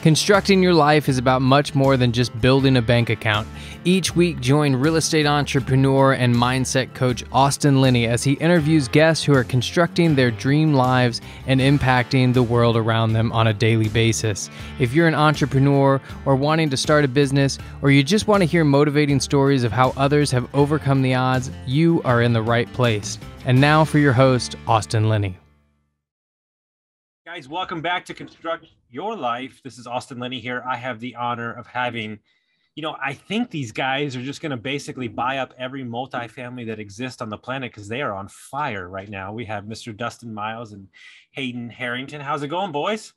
Constructing your life is about much more than just building a bank account. Each week, join real estate entrepreneur and mindset coach Austin Linney as he interviews guests who are constructing their dream lives and impacting the world around them on a daily basis. If you're an entrepreneur or wanting to start a business, or you just want to hear motivating stories of how others have overcome the odds, you are in the right place. And now for your host, Austin Linney. Guys, welcome back to Construct Your Life. This is Austin Linney here. I have the honor of having, I think these guys are just going to basically buy up every multifamily that exists on the planet because they are on fire right now. We have Mr. Dustin Miles and Hayden Harrington. How's it going, boys?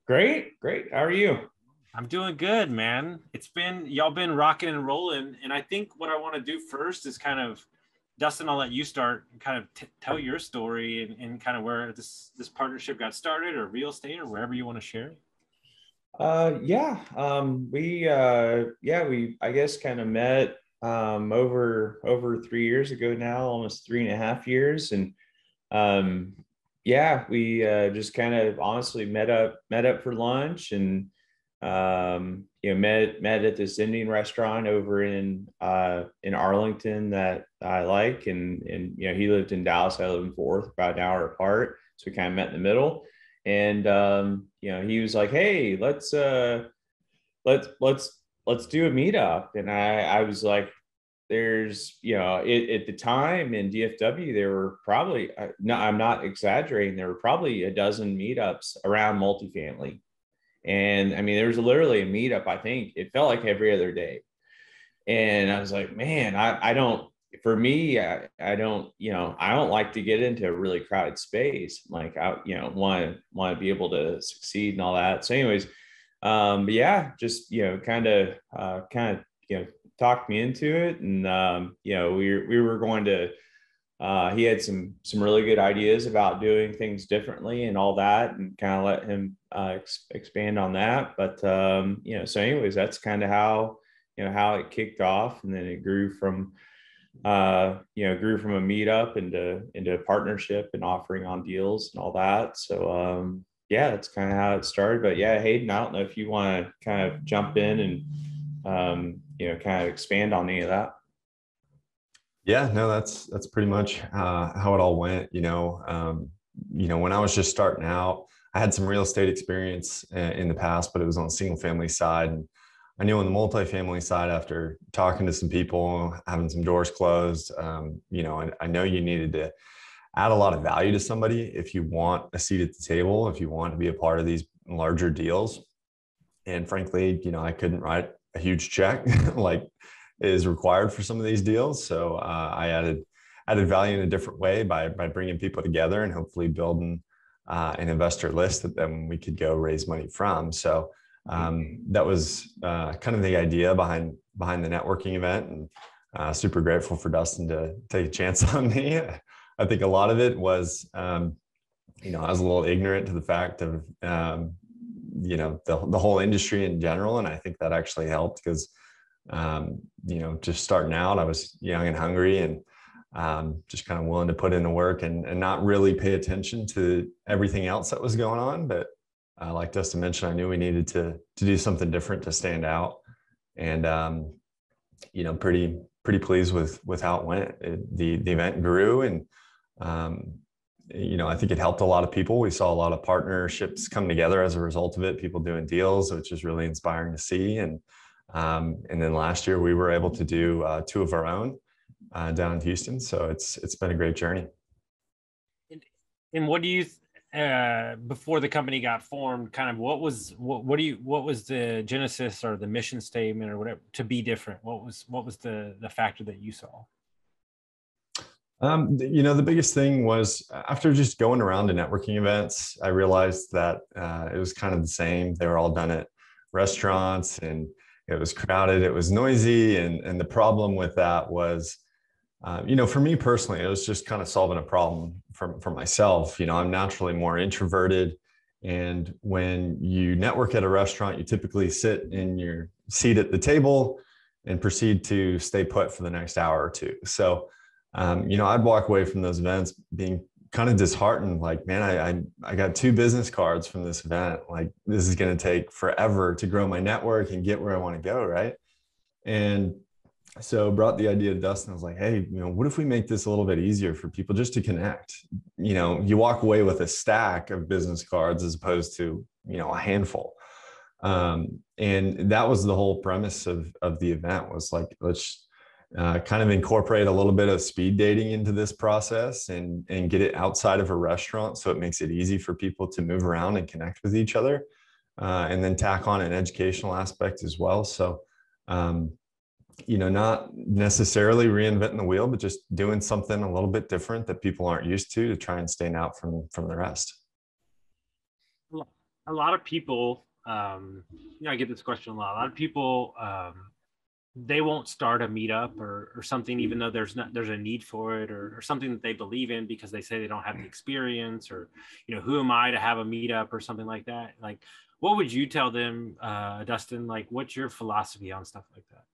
Great. How are you? I'm doing good, man. Y'all been rocking and rolling. And I think what I want to do first is kind of, Dustin, I'll let you start and kind of tell your story and kind of where this partnership got started, or real estate, or wherever you want to share. We I guess kind of met over 3 years ago now, almost 3.5 years. And we just kind of honestly met up for lunch and met at this Indian restaurant over in Arlington that I like, and he lived in Dallas, I live in Fort Worth, about an hour apart, so we kind of met in the middle. And he was like, "Hey, let's do a meetup," and I was like, "There's at the time in DFW there were probably no, I'm not exaggerating, there were probably a dozen meetups around multifamily." And I mean, there was literally a meetup, I think it felt like every other day. And I was like, man, I don't like to get into a really crowded space. Like I want to be able to succeed and all that. So anyways, kind of talked me into it. And, we were going to, he had some really good ideas about doing things differently and all that, and kind of let him expand on that. But so anyways, that's kind of how it kicked off, and then it grew from a meetup into a partnership and offering on deals and all that. So that's kind of how it started. But yeah, Hayden, I don't know if you want to kind of jump in and kind of expand on any of that. Yeah, no, that's pretty much how it all went. When I was just starting out, I had some real estate experience in the past, but it was on the single family side. And I knew on the multifamily side, after talking to some people, having some doors closed, I know you needed to add a lot of value to somebody if you want a seat at the table, if you want to be a part of these larger deals. And frankly, I couldn't write a huge check like is required for some of these deals. So I added value in a different way by bringing people together and hopefully building an investor list that then we could go raise money from. So that was kind of the idea behind the networking event, and super grateful for Dustin to take a chance on me. I think a lot of it was, I was a little ignorant to the fact of, the whole industry in general. And I think that actually helped because, just starting out, I was young and hungry and just kind of willing to put in the work and not really pay attention to everything else that was going on. But like Dustin mentioned, I knew we needed to do something different to stand out. And, pretty pleased with how it went. The event grew, and, I think it helped a lot of people. We saw a lot of partnerships come together as a result of it, people doing deals, which is really inspiring to see. And then last year we were able to do 2 of our own down in Houston. So it's been a great journey. And what do you, before the company got formed, kind of what was the genesis or the mission statement or whatever to be different? What was the factor that you saw? The biggest thing was after just going around to networking events, I realized that it was kind of the same. They were all done at restaurants, and it was crowded, it was noisy. And the problem with that was, for me personally, it was just kind of solving a problem for myself. I'm naturally more introverted. And when you network at a restaurant, you typically sit in your seat at the table and proceed to stay put for the next hour or two. So, I'd walk away from those events being kind of disheartened, like, man, I got 2 business cards from this event. Like, this is going to take forever to grow my network and get where I want to go. Right. And so brought the idea to Dustin. I was like, hey, what if we make this a little bit easier for people just to connect? You walk away with a stack of business cards as opposed to, a handful. And that was the whole premise of the event, was like, let's kind of incorporate a little bit of speed dating into this process and get it outside of a restaurant, so it makes it easy for people to move around and connect with each other, and then tack on an educational aspect as well. So, not necessarily reinventing the wheel, but just doing something a little bit different that people aren't used to try and stand out from the rest. A lot of people, I get this question a lot. A lot of people, they won't start a meetup or something, even though there's a need for it, or something that they believe in, because they say they don't have the experience, or, who am I to have a meetup or something like that? Like, what would you tell them, Dustin? Like, what's your philosophy on stuff like that?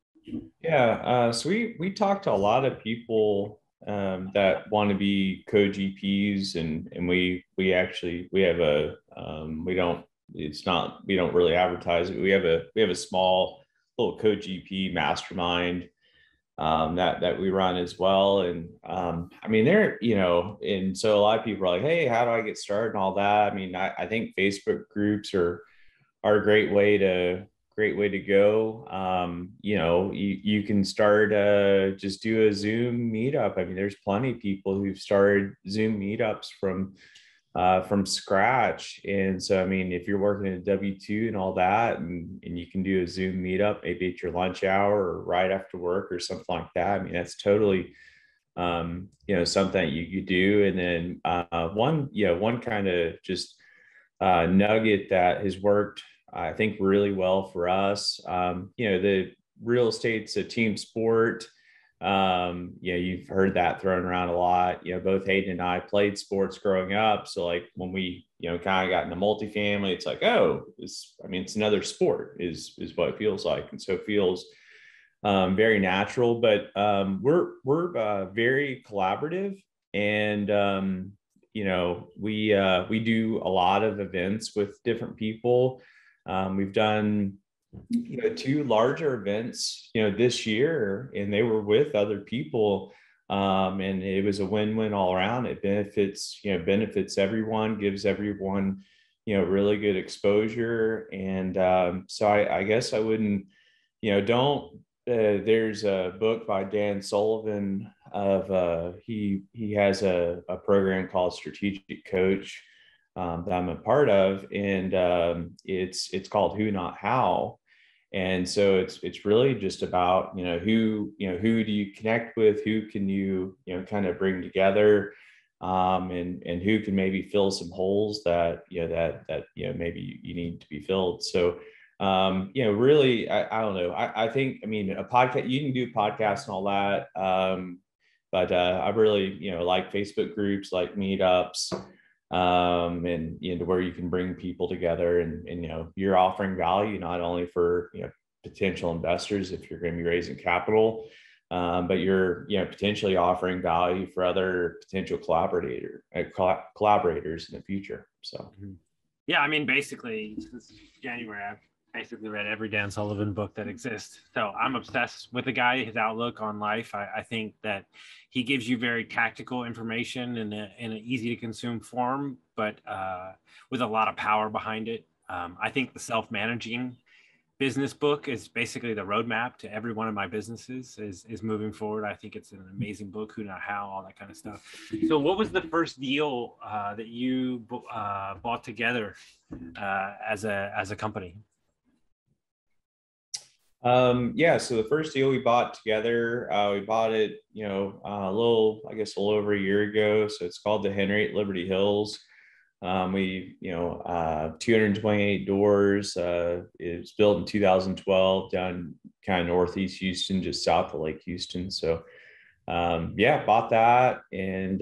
Yeah, so we talk to a lot of people that want to be co-GPs, and we have a we don't really advertise it. We have a small little co-GP mastermind that we run as well. And I mean, and so a lot of people are like, hey, how do I get started and all that? I mean, I think Facebook groups are a great way to go. You can start just do a Zoom meetup. I mean, there's plenty of people who've started Zoom meetups from scratch. And so, I mean, if you're working in a W-2 and all that, and you can do a Zoom meetup, maybe at your lunch hour or right after work or something like that. I mean, that's totally, something you could do. And then one kind of just nugget that has worked, I think, really well for us. The real estate's a team sport. You've heard that thrown around a lot. Both Hayden and I played sports growing up. So like when we, kind of got into multifamily, it's like, oh, it's another sport is what it feels like. And so it feels very natural, but we're very collaborative. And, we do a lot of events with different people. We've done, 2 larger events, this year, and they were with other people. And it was a win-win all around. It benefits everyone, gives everyone, really good exposure. And so I guess I wouldn't, there's a book by Dan Sullivan of he has a program called Strategic Coach that I'm a part of, and it's called Who Not How. And so it's really just about, who do you connect with, who can you, kind of bring together, and who can maybe fill some holes that, maybe you need to be filled. So, really, I don't know. I think, a podcast, you can do podcasts and all that. But I really, like Facebook groups, like meetups, and where you can bring people together, and you're offering value not only for potential investors if you're going to be raising capital, but you're potentially offering value for other potential collaborators in the future. So yeah, basically since January I've basically read every Dan Sullivan book that exists. So I'm obsessed with the guy, his outlook on life. I think that he gives you very tactical information in an easy to consume form, but with a lot of power behind it. I think the self-managing business book is basically the roadmap to every one of my businesses is moving forward. I think it's an amazing book, Who Not How, all that kind of stuff. So what was the first deal that you bought together as a company? So the first deal we bought together, we bought it, a little over a year ago. So it's called the Henry Liberty Hills. 228 doors. It was built in 2012 down kind of northeast Houston, just south of Lake Houston. So, bought that. And,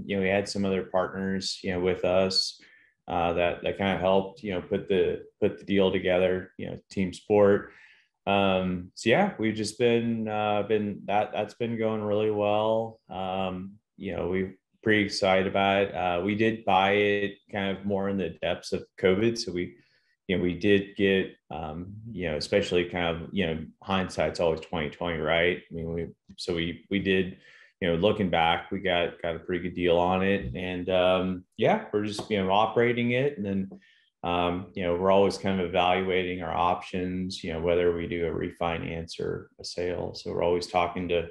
we had some other partners, with us, that kind of helped, put the deal together, team sport. We've just been that's been going really well. We pretty excited about it. We did buy it kind of more in the depths of COVID. So we did get, especially kind of, hindsight's always 2020, right? I mean, we did, looking back, we got a pretty good deal on it, and we're just, operating it. And then, we're always kind of evaluating our options, whether we do a refinance or a sale. So we're always talking to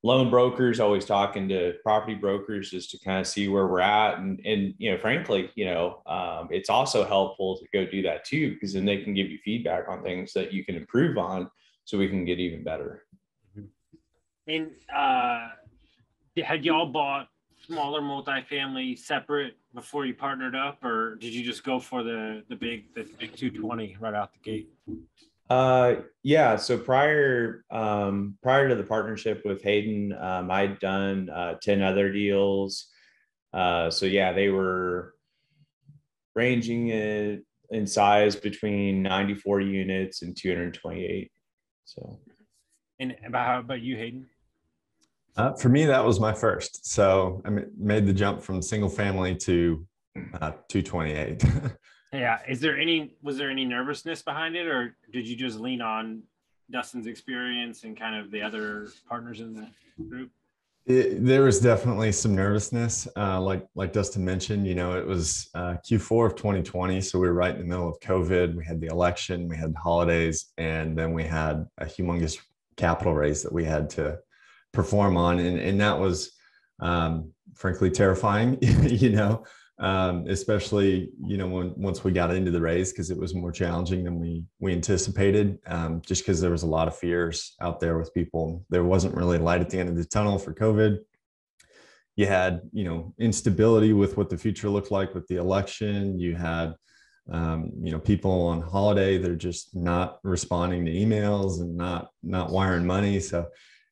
loan brokers, always talking to property brokers, just to kind of see where we're at. And frankly, it's also helpful to go do that too, because then they can give you feedback on things that you can improve on, so we can get even better. And had y'all bought smaller multifamily separate before you partnered up, or did you just go for the big 220 right out the gate? So prior to the partnership with Hayden, I'd done 10 other deals. They were ranging in size between 94 units and 228. So, and how about you, Hayden? For me, that was my first. So I made the jump from single family to 228. Yeah. Was there any nervousness behind it, or did you just lean on Dustin's experience and kind of the other partners in the group? There was definitely some nervousness. Like Dustin mentioned, it was Q4 of 2020. So we were right in the middle of COVID. We had the election, we had the holidays, and then we had a humongous capital raise that we had to perform on. And that was frankly terrifying, especially, once we got into the race, because it was more challenging than we anticipated, just because there was a lot of fears out there with people. There wasn't really light at the end of the tunnel for COVID. You had, instability with what the future looked like with the election. You had, people on holiday, they're just not responding to emails and not wiring money. So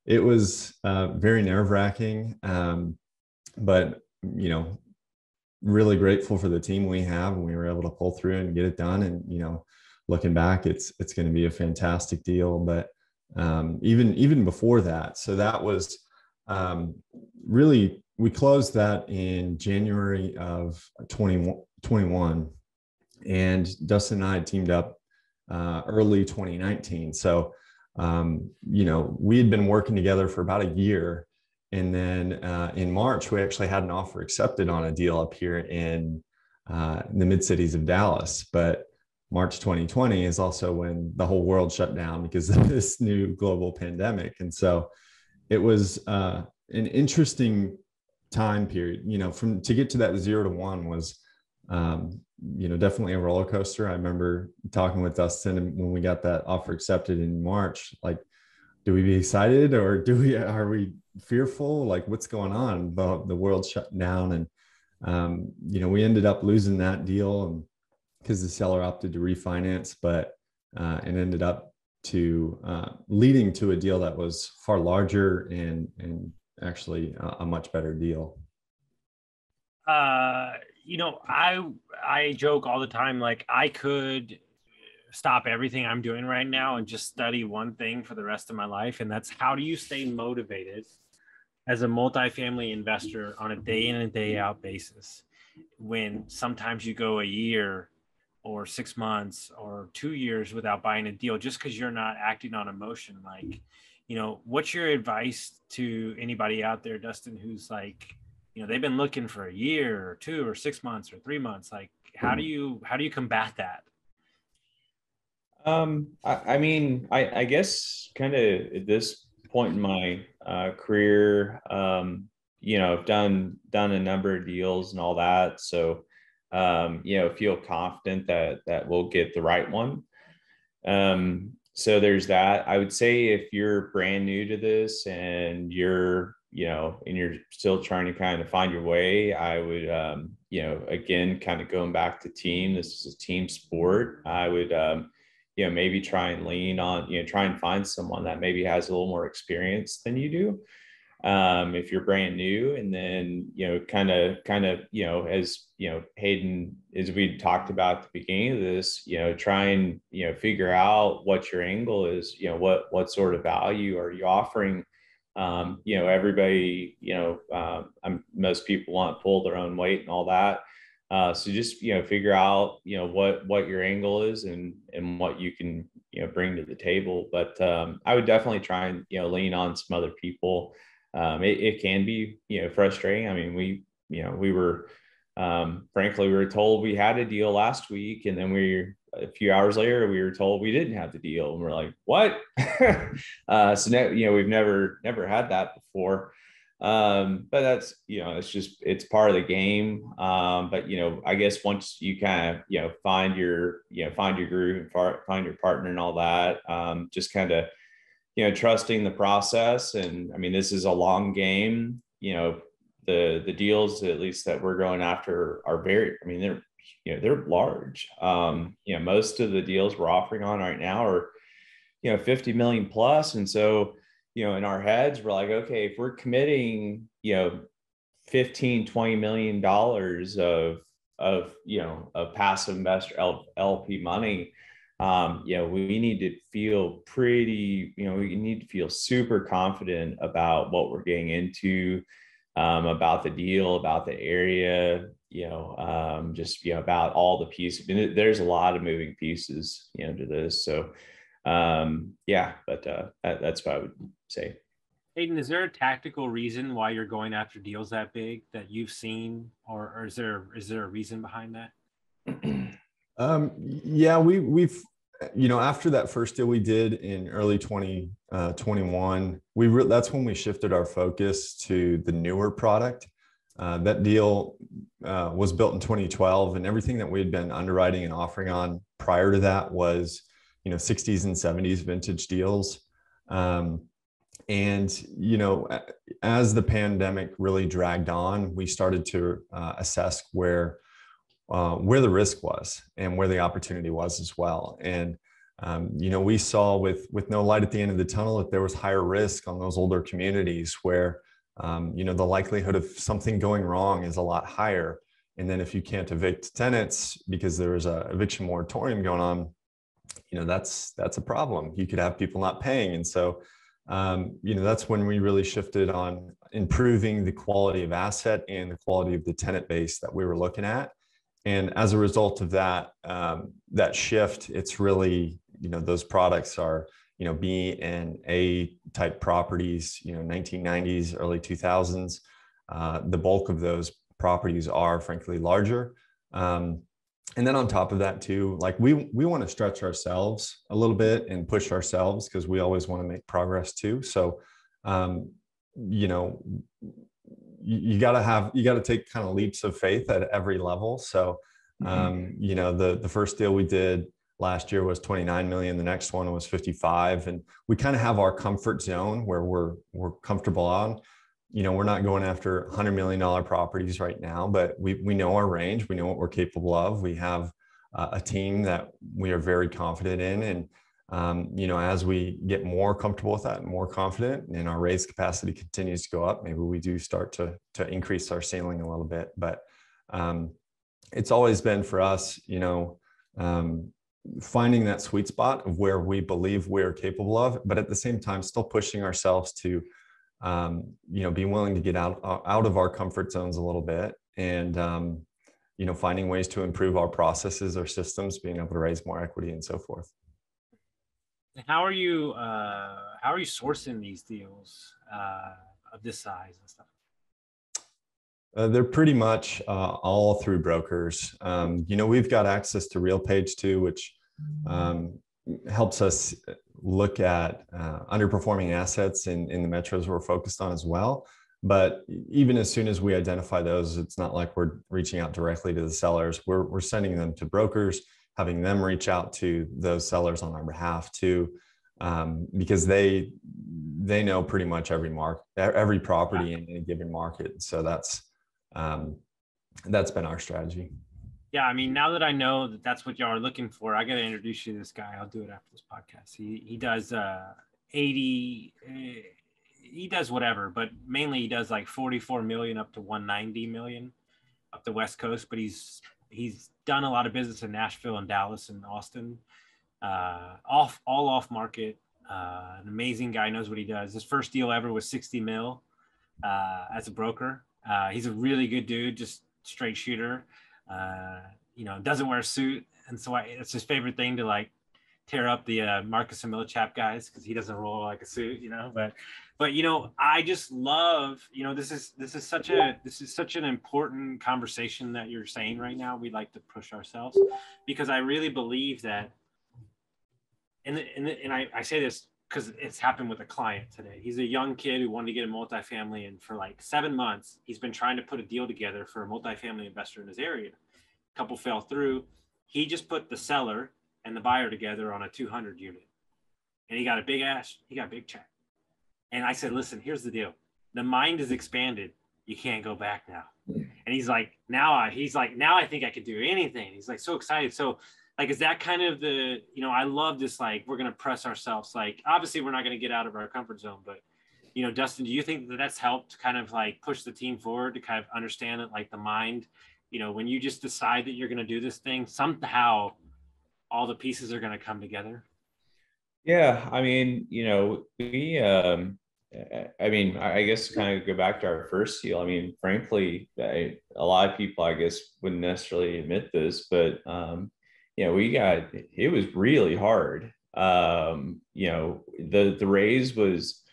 it was very nerve-wracking, but, really grateful for the team we have, and we were able to pull through and get it done. And, looking back, it's going to be a fantastic deal. But even before that, so that was really, we closed that in January of 2021, and Dustin and I teamed up early 2019. So, we had been working together for about a year. And then in March, we actually had an offer accepted on a deal up here in the mid-cities of Dallas. But March 2020 is also when the whole world shut down because of this new global pandemic. And so it was an interesting time period, to get to that 0 to 1 was, definitely a roller coaster. I remember talking with Dustin when we got that offer accepted in March, like, do we be excited, or are we fearful? Like, what's going on? The world shut down. And, we ended up losing that deal because the seller opted to refinance, but it ended up leading to a deal that was far larger and actually a much better deal. I joke all the time, like I could stop everything I'm doing right now and just study one thing for the rest of my life. And that's, how do you stay motivated as a multifamily investor on a day in and day out basis, when sometimes you go a year or 6 months or 2 years without buying a deal just because you're not acting on emotion? Like, what's your advice to anybody out there, Dustin, who's like, they've been looking for a year or 2 or 6 months or 3 months? Like, how do you combat that? I guess kind of at this point in my career, I've done a number of deals and all that. So, feel confident that we'll get the right one. So there's that. I would say if you're brand new to this and you're still trying to kind of find your way, I would, again, kind of going back to team, this is a team sport. I would, maybe try and lean on, try and find someone that maybe has a little more experience than you do. If you're brand new, and then, kind of, as, Hayden, as we talked about at the beginning of this, try and, figure out what your angle is, what sort of value are you offering Everybody, most people want to pull their own weight and all that. So just, figure out, what your angle is and what you can, bring to the table. But I would definitely try and, lean on some other people. It can be, frustrating. I mean, we were, frankly, we were told we had a deal last week, and then a few hours later, we were told we didn't have the deal, and we're like, what? So now, we've never had that before. But that's, it's part of the game. But, I guess once you kind of, find your groove and find your partner and all that, just kind of, trusting the process. And I mean, this is a long game. The deals, at least that we're going after, are they're large. Most of the deals we're offering on right now are, 50 million plus. And so, in our heads, we're like, okay, if we're committing, 15-20 million dollars of passive investor LP money, we need to feel pretty, we need to feel super confident about what we're getting into, about the deal, about the area, just, about all the pieces. I mean, there's a lot of moving pieces, to this. So, but that's what I would say. Hayden, is there a tactical reason why you're going after deals that big that you've seen, or is there a reason behind that? Yeah, we've, after that first deal we did in early 2021, that's when we shifted our focus to the newer product. That deal was built in 2012, and everything that we had been underwriting and offering on prior to that was, 60s and 70s vintage deals. And, as the pandemic really dragged on, we started to assess where the risk was and where the opportunity was as well. And, we saw with no light at the end of the tunnel that there was higher risk on those older communities where, the likelihood of something going wrong is a lot higher. And then if you can't evict tenants because there is a eviction moratorium going on, that's a problem. You could have people not paying. And so, that's when we really shifted on improving the quality of asset and the quality of the tenant base that we were looking at. And as a result of that, that shift, it's really, those products are, B and A type properties, 1990s, early 2000s. The bulk of those properties are frankly larger. And then on top of that too, like we want to stretch ourselves a little bit and push ourselves because we always want to make progress too. So, you got to take kind of leaps of faith at every level. So, the first deal we did last year was 29 million. The next one was 55. And we kind of have our comfort zone where we're comfortable on. We're not going after $100 million properties right now, but we know our range. We know what we're capable of. We have a team that we are very confident in. And, as we get more comfortable with that and more confident and our raise capacity continues to go up, maybe we do start to increase our ceiling a little bit. But it's always been for us, finding that sweet spot of where we believe we're capable of, but at the same time, still pushing ourselves to be willing to get out of our comfort zones a little bit and, finding ways to improve our processes, our systems, being able to raise more equity and so forth. How are you sourcing these deals of this size and stuff? They're pretty much all through brokers. We've got access to RealPage too, which helps us look at underperforming assets in the metros we're focused on as well. But even as soon as we identify those, it's not like we're reaching out directly to the sellers. We're sending them to brokers, having them reach out to those sellers on our behalf too, because they know pretty much every property in any given market. So that's been our strategy. Yeah, I mean, now that I know that that's what y'all are looking for, I got to introduce you to this guy. I'll do it after this podcast. He does 80, he does whatever, but mainly he does like 44 million up to 190 million up the West Coast. But he's done a lot of business in Nashville and Dallas and Austin, all off market. an amazing guy, knows what he does. His first deal ever was 60 mil as a broker. He's a really good dude, just straight shooter. Doesn't wear a suit. And so it's his favorite thing to like tear up the Marcus and Millichap guys because he doesn't roll like a suit, but I just love, this is such an important conversation that you're saying right now. We like to push ourselves because I really believe that, and I say this because it's happened with a client today. He's a young kid who wanted to get a multifamily, and for like 7 months, he's been trying to put a deal together for a multifamily investor in his area. A couple fell through. He just put the seller and the buyer together on a 200 unit, and he got a big check. And I said, listen, here's the deal. The mind is expanded. You can't go back now. And he's like, now I think I could do anything. He's like so excited. So like, is that kind of the, I love this, like, we're going to press ourselves. Like, obviously we're not going to get out of our comfort zone, but Dustin, do you think that that's helped kind of like push the team forward to kind of understand that, like, the mind, when you just decide that you're going to do this thing, somehow all the pieces are going to come together? Yeah. I mean, I guess kind of go back to our first deal. I mean, frankly, a lot of people, I guess, wouldn't necessarily admit this, but, it was really hard. The raise was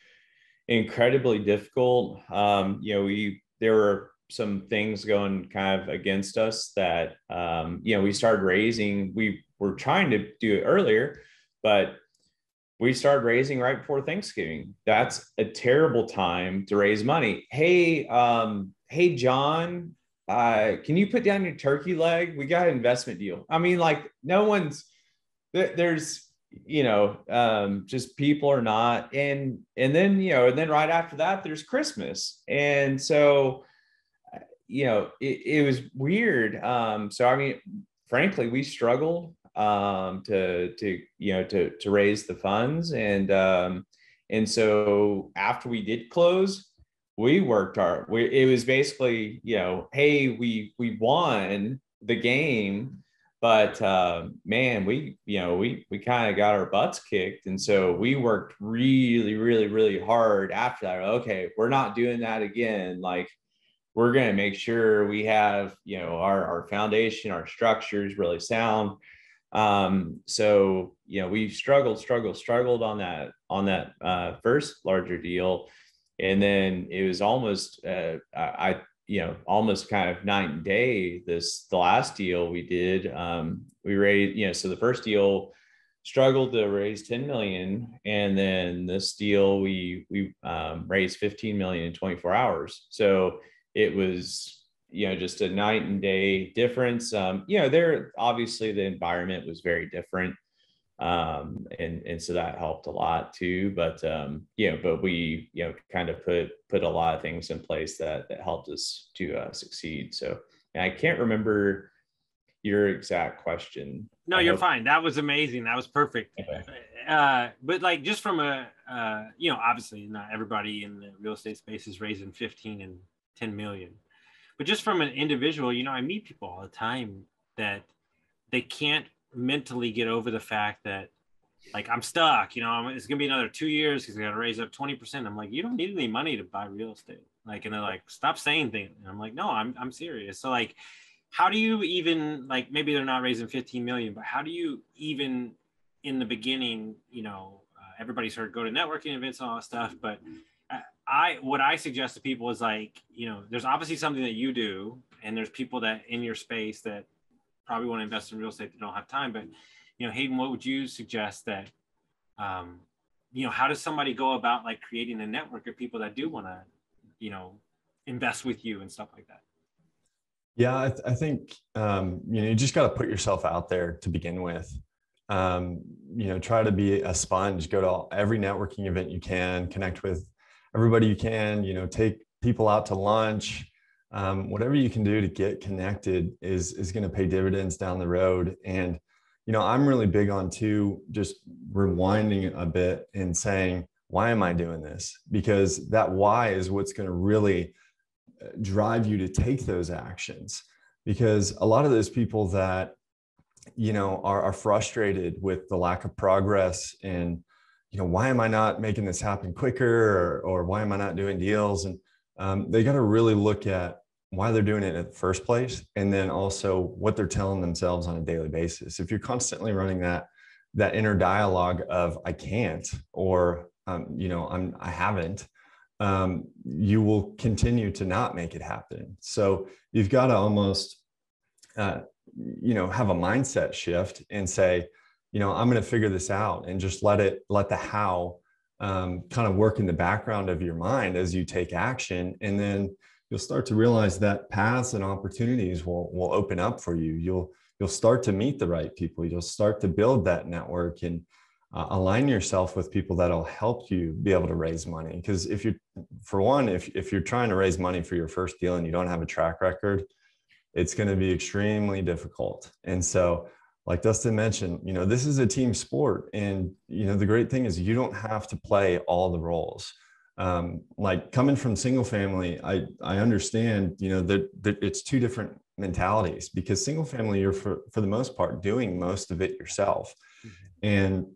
incredibly difficult. There were some things going kind of against us that, we started raising. We were trying to do it earlier, but we started raising right before Thanksgiving. That's a terrible time to raise money. Hey, John, can you put down your turkey leg? We got an investment deal. I mean, like, there's, just people are not. And then right after that, there's Christmas. And so, it was weird. So, I mean, frankly, we struggled to raise the funds. And so after we did close, we worked hard. It was basically, hey, we won the game, but man, we kind of got our butts kicked. And so we worked really, really, really hard after that. Okay, we're not doing that again. Like, we're going to make sure we have, our foundation, our structure is really sound. So, we struggled on that first larger deal. And then it was almost, almost kind of night and day. The last deal we did, we raised, so the first deal struggled to raise 10 million. And then this deal, we raised 15 million in 24 hours. So it was, just a night and day difference. There, obviously the environment was very different. And so that helped a lot too, but we, kind of put a lot of things in place that helped us to succeed. So I can't remember your exact question. No, you're fine. That was amazing. That was perfect. Okay. But like, just from obviously not everybody in the real estate space is raising 15 and 10 million. But just from an individual, I meet people all the time that they can't mentally get over the fact that, like, I'm stuck, it's going to be another 2 years because I got to raise up 20%. I'm like, you don't need any money to buy real estate. Like, and they're like, stop saying things. And I'm like, no, I'm serious. So like, how do you even, like, maybe they're not raising 15 million, but how do you even in the beginning, everybody's heard go to networking events and all that stuff, but what I suggest to people is, like, there's obviously something that you do, and there's people that in your space that probably want to invest in real estate that don't have time. But, Hayden, what would you suggest that, how does somebody go about, like, creating a network of people that do want to, invest with you and stuff like that? Yeah, I think, you just got to put yourself out there to begin with. Try to be a sponge, go to every networking event you can, connect with everybody you can, take people out to lunch, whatever you can do to get connected is going to pay dividends down the road. And, I'm really big on just rewinding a bit and saying, why am I doing this? Because that why is what's going to really drive you to take those actions. Because a lot of those people that, are frustrated with the lack of progress and, why am I not making this happen quicker, or why am I not doing deals? And they got to really look at why they're doing it in the first place, and then also what they're telling themselves on a daily basis. If you're constantly running that inner dialogue of I can't, or I haven't, you will continue to not make it happen. So you've got to almost have a mindset shift and say, I'm going to figure this out, and just let the how kind of work in the background of your mind as you take action. And then you'll start to realize that paths and opportunities will open up for you. You'll start to meet the right people. You'll start to build that network and align yourself with people that'll help you be able to raise money. Because if you're trying to raise money for your first deal and you don't have a track record, it's going to be extremely difficult. And so, like Dustin mentioned, this is a team sport. And, the great thing is you don't have to play all the roles. Like coming from single family, I understand, that it's two different mentalities, because single family, you're for the most part doing most of it yourself. Mm-hmm. And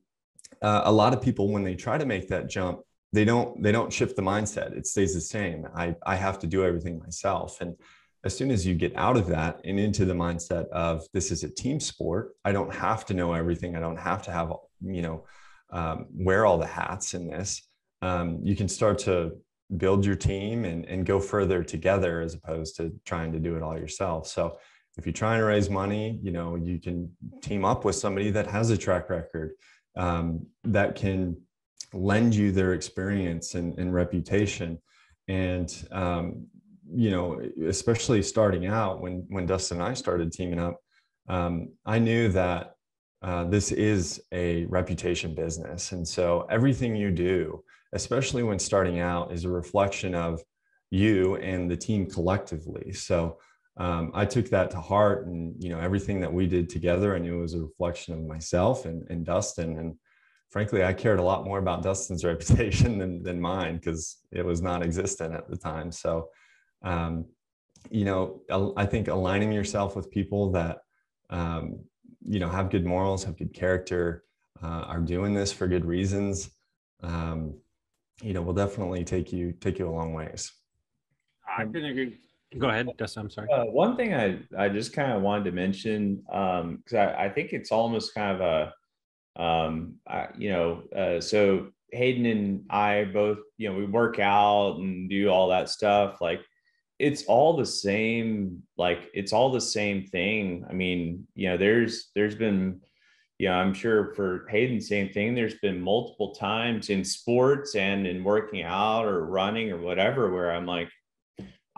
a lot of people, when they try to make that jump, they don't shift the mindset. It stays the same. I have to do everything myself. And as soon as you get out of that and into the mindset of this is a team sport, I don't have to know everything. I don't have to have, wear all the hats in this. You can start to build your team and go further together, as opposed to trying to do it all yourself. So if you're trying to raise money, you can team up with somebody that has a track record, that can lend you their experience and reputation. And, especially starting out, when Dustin and I started teaming up, I knew that this is a reputation business. And so everything you do, especially when starting out, is a reflection of you and the team collectively. So I took that to heart, and, everything that we did together, I knew it was a reflection of myself and Dustin. And frankly, I cared a lot more about Dustin's reputation than mine, because it was non-existent at the time. So, I think aligning yourself with people that, have good morals, have good character, are doing this for good reasons, will definitely take you a long ways. I couldn't agree. Go ahead, Dustin. I'm sorry. One thing I just kind of wanted to mention, because I think it's almost kind of so Hayden and I both, we work out and do all that stuff. Like, it's all the same. Like, it's all the same thing. I mean, there's been, I'm sure for Hayden, same thing. There's been multiple times in sports and in working out or running or whatever, where I'm like,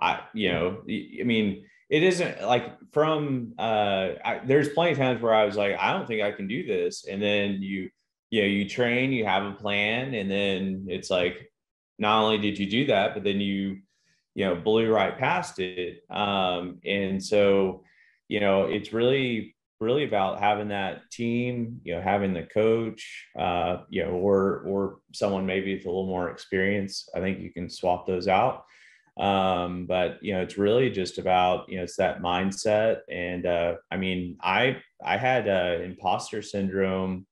I mean, it isn't like from, there's plenty of times where I was like, I don't think I can do this. And then you train, you have a plan. And then it's like, not only did you do that, but then you blew right past it. And so, it's really about having that team, having the coach, or someone maybe with a little more experience. I think you can swap those out. But it's really just about, it's that mindset. And I mean, I had imposter syndrome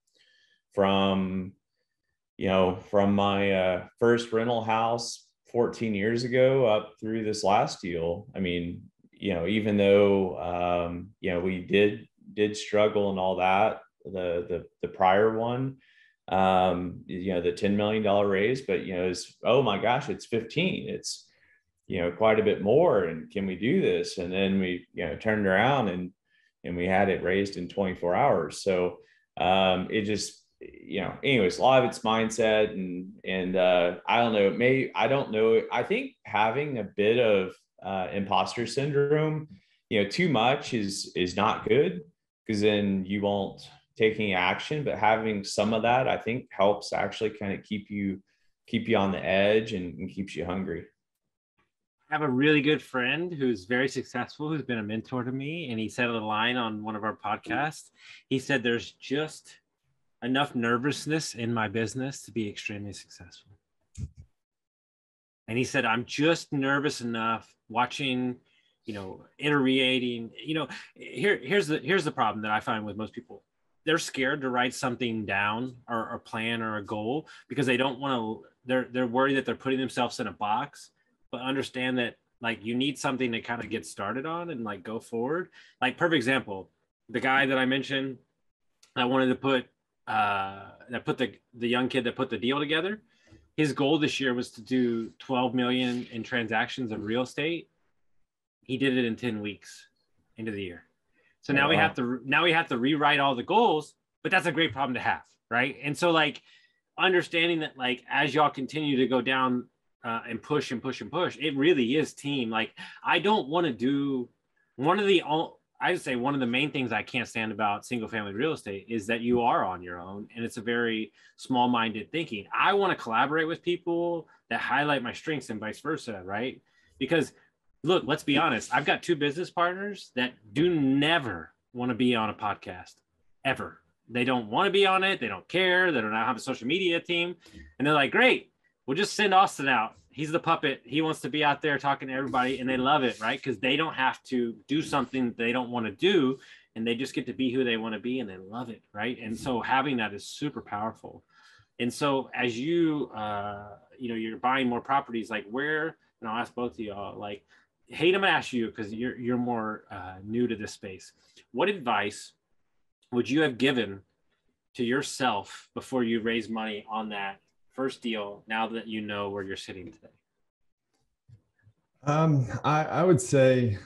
from my first rental house 14 years ago up through this last deal. I mean, even though we did struggle and all that, the prior one, the $10 million raise, but it's, oh my gosh, it's 15. It's quite a bit more, and can we do this? And then we turned around and we had it raised in 24 hours. So it just, anyways, a lot of it's mindset, and I don't know. I think having a bit of imposter syndrome, too much is not good, because then you won't take any action. But having some of that, I think, helps actually kind of keep you on the edge and keeps you hungry. I have a really good friend who's very successful, who's been a mentor to me. And he said a line on one of our podcasts. He said, there's just enough nervousness in my business to be extremely successful. And he said, I'm just nervous enough watching, iterating, here's the problem that I find with most people. they're scared to write something down or a plan or a goal because they don't want to, they're worried that they're putting themselves in a box, but understand that like you need something to kind of get started on and like go forward. Like perfect example, the guy that I mentioned, I wanted to put, that put the young kid that put the deal together. His goal this year was to do 12 million in transactions of real estate. He did it in 10 weeks into the year. So now we have to rewrite all the goals, but that's a great problem to have, right? And so like understanding that like as y'all continue to go down and push and push and push, it really is team. Like I don't want to do I would say one of the main things I can't stand about single family real estate is that you are on your own and it's a very small minded thinking. I want to collaborate with people that highlight my strengths and vice versa, right? Because look, let's be honest. I've got two business partners that do never want to be on a podcast ever. They don't want to be on it. They don't care. They don't have a social media team. And they're like, great, we'll just send Austin out. He's the puppet. He wants to be out there talking to everybody. And they love it, right? Because they don't have to do something they don't want to do. And they just get to be who they want to be. And they love it, right? And so having that is super powerful. And so as you're buying more properties, like where, and I'll ask both of y'all, like, Hayden, I'm gonna ask you because you're more new to this space. What advice would you have given to yourself before you raised money on that first deal? Now that you know where you're sitting today, I would say,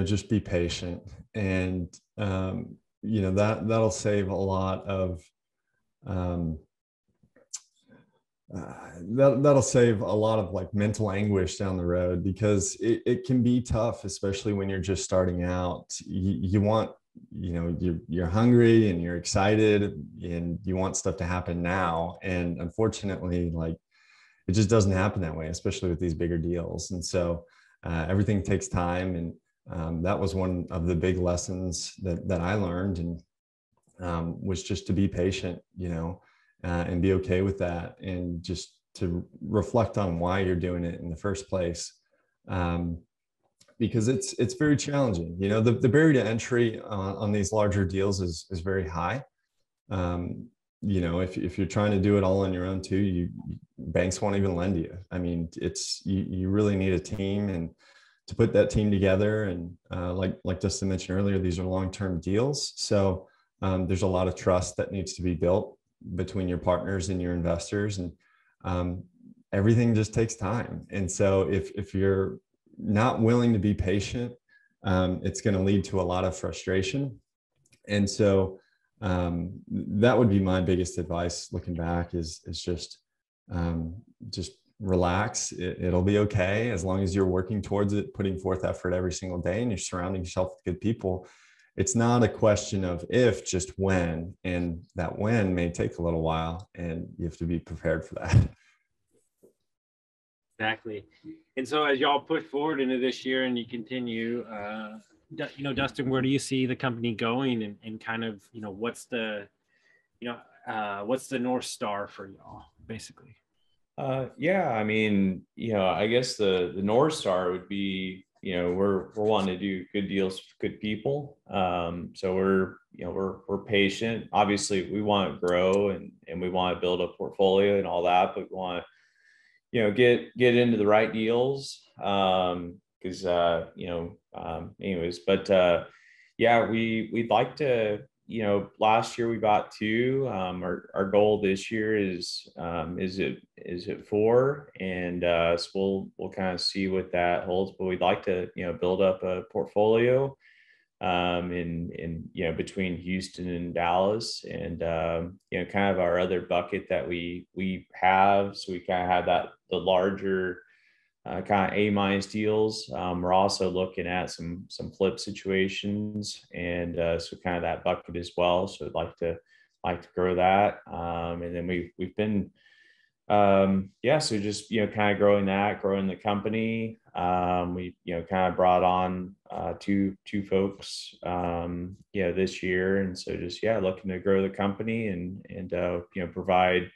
just be patient, and that'll save a lot of. That'll save a lot of like mental anguish down the road, because it can be tough, especially when you're just starting out. You want, you're hungry and you're excited and you want stuff to happen now. And unfortunately, like it just doesn't happen that way, especially with these bigger deals. And so everything takes time. And that was one of the big lessons that I learned, and was just to be patient, and be okay with that, and just to reflect on why you're doing it in the first place, because it's very challenging. The barrier to entry on these larger deals is very high. If you're trying to do it all on your own too, banks won't even lend you. I mean, you really need a team, and to put that team together. And like Dustin mentioned earlier, these are long-term deals, so there's a lot of trust that needs to be built between your partners and your investors, and everything just takes time. And so if you're not willing to be patient, it's going to lead to a lot of frustration. And so that would be my biggest advice looking back, is just relax. It'll be okay as long as you're working towards it, putting forth effort every single day, and you're surrounding yourself with good people. It's not a question of if, just when, and that when may take a little while, and you have to be prepared for that. Exactly. And so as y'all push forward into this year and you continue, Dustin, where do you see the company going, and kind of, what's the North Star for y'all, basically? I mean, I guess the North Star would be, we're wanting to do good deals with good people. So we're patient. Obviously we want to grow and we want to build a portfolio and all that, but we want to, get into the right deals. We'd like to, last year we bought 2. Our goal this year is it 4, and so we'll kind of see what that holds. But we'd like to build up a portfolio in between Houston and Dallas, and kind of our other bucket that we have. So we kind of have the larger kind of A- deals. We're also looking at some flip situations, and so kind of that bucket as well. So I'd like to grow that. And then we've been so just kind of growing the company. We kind of brought on two folks this year, and so just looking to grow the company and provide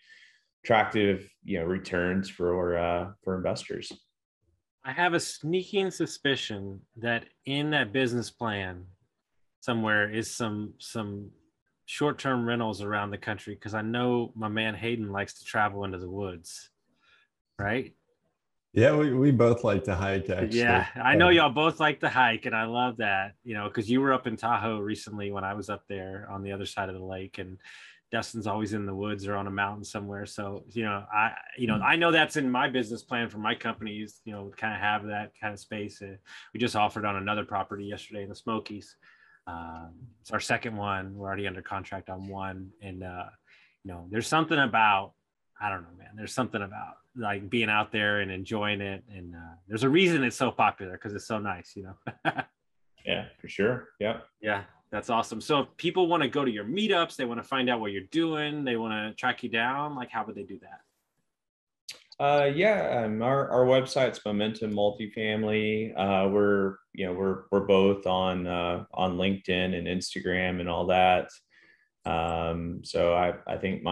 attractive returns for investors. I have a sneaking suspicion that in that business plan, somewhere is some short-term rentals around the country, because I know my man Hayden likes to travel into the woods, right? Yeah, we both like to hike, actually. Yeah, I know y'all both like to hike, and I love that, because you were up in Tahoe recently when I was up there on the other side of the lake, and Dustin's always in the woods or on a mountain somewhere. So, I know that's in my business plan for my companies, kind of have that kind of space. We just offered on another property yesterday in the Smokies. It's our second one. We're already under contract on one. And, there's something about, I don't know, man, there's something about like being out there and enjoying it. And there's a reason it's so popular, because it's so nice, Yeah, for sure. Yeah. Yeah. That's awesome. So if people want to go to your meetups, they want to find out what you're doing, they want to track you down, like how would they do that? Our website's Momentum Multifamily. We're both on LinkedIn and Instagram and all that. So I think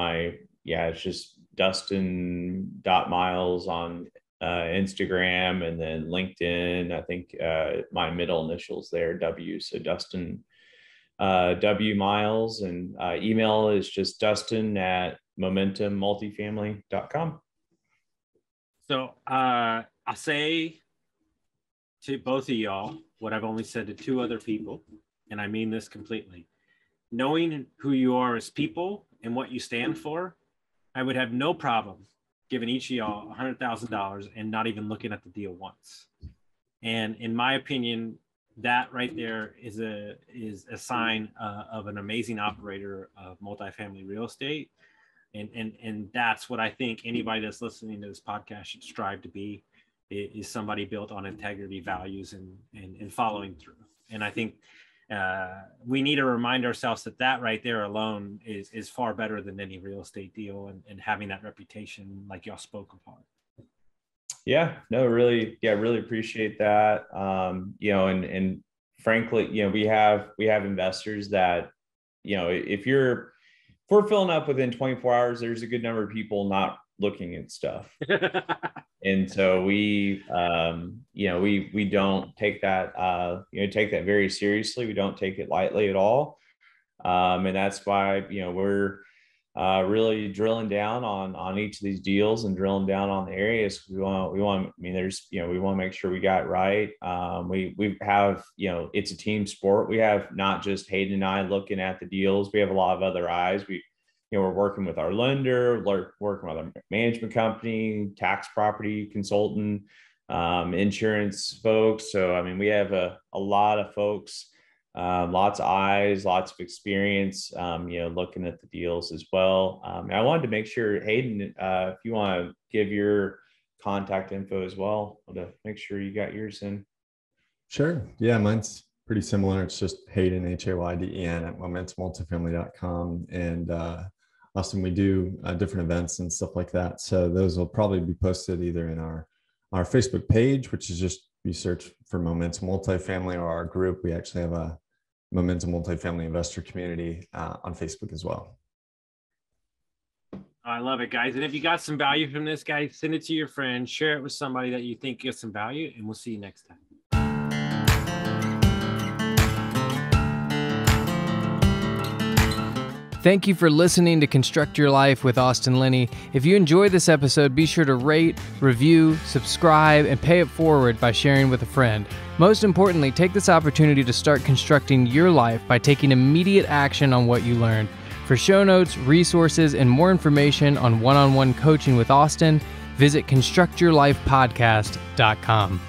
it's just Dustin.Miles on Instagram, and then LinkedIn. I think my middle initials there, W. So Dustin W Miles, and email is just Dustin@momentummultifamily.com. So I'll say to both of y'all what I've only said to two other people, and I mean this completely. Knowing who you are as people and what you stand for, I would have no problem giving each of y'all $100,000 and not even looking at the deal once. And in my opinion, that right there is a sign of an amazing operator of multifamily real estate. And that's what I think anybody that's listening to this podcast should strive to be, is somebody built on integrity, values, and following through. And I think we need to remind ourselves that right there alone is far better than any real estate deal, and having that reputation like y'all spoke upon. Yeah, no, really appreciate that. And frankly, we have investors that, if we're filling up within 24 hours, there's a good number of people not looking at stuff. And so we don't take that, take that very seriously. We don't take it lightly at all. And that's why, we're really drilling down on each of these deals and drilling down on the areas. We want to make sure we got it right. We have, it's a team sport. We have not just Hayden and I looking at the deals. We have a lot of other eyes. We're working with our lender, working with our management company, tax property consultant, insurance folks. So, we have a lot of folks, lots of eyes, lots of experience, looking at the deals as well. I wanted to make sure, Hayden, if you want to give your contact info as well, to make sure you got yours in. Sure. Yeah, mine's pretty similar. It's just Hayden, Hayden @momentummultifamily.com. And Austin, we do different events and stuff like that. So those will probably be posted either in our Facebook page, which is just, you search for Momentum Multifamily, or our group. We actually have a Momentum Multifamily investor community on Facebook as well. I love it, guys. And if you got some value from this, guys, send it to your friends, share it with somebody that you think gets some value, and we'll see you next time. Thank you for listening to Construct Your Life with Austin Linney. If you enjoyed this episode, be sure to rate, review, subscribe, and pay it forward by sharing with a friend. Most importantly, take this opportunity to start constructing your life by taking immediate action on what you learned. For show notes, resources, and more information on one-on-one coaching with Austin, visit constructyourlifepodcast.com.